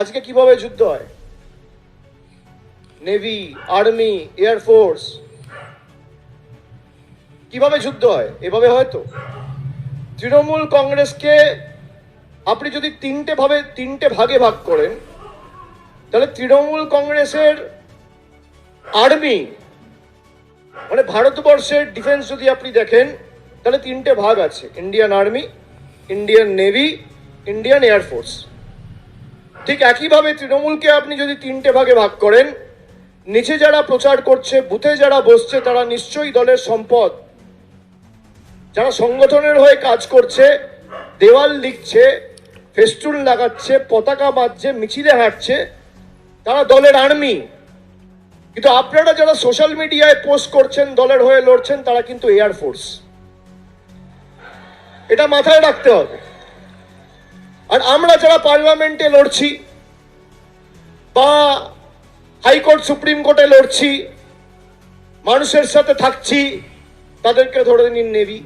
আজকে কিভাবে যুদ্ধ হয়? নেভি, আর্মি, এয়ারফোর্স কিভাবে যুদ্ধ হয়? এভাবে হয়তো তৃণমূল কংগ্রেসকে আপনি যদি তিনটে ভাগে ভাগ করেন, তাহলে তৃণমূল কংগ্রেসের আর্মি মানে ভারতবর্ষের ডিফেন্স যদি আপনি দেখেন, তাহলে তিনটে ভাগ আছে: Indian army, Indian navy, Indian air force. ঠিক একইভাবে তৃণমূলকে আপনি যদি তিনটে ভাগে ভাগ করেন, নিচে যারা প্রচার করছে, বুথে যারা বসছে, তারা নিশ্চয়ই দলের সম্পদ। যারা সংগঠনের হয়ে কাজ করছে, দেওয়াল লিখছে, ফেস্টুন লাগাচ্ছে, পতাকা বাঁধছে, মিছিলে হাঁটছে, তারা দলের আর্মি। কিন্তু আপনারা যারা সোশ্যাল মিডিয়ায় পোস্ট করছেন, দলের হয়ে লড়ছেন, তারা কিন্তু এয়ারফোর্স। এটা মাথায় রাখতে হবে। আর আমরা যারা পার্লামেন্টে লড়ছি বা হাইকোর্ট সুপ্রিম কোর্টে লড়ছি, মানুষের সাথে থাকছি, তাদেরকে ধরে নিন নেভি।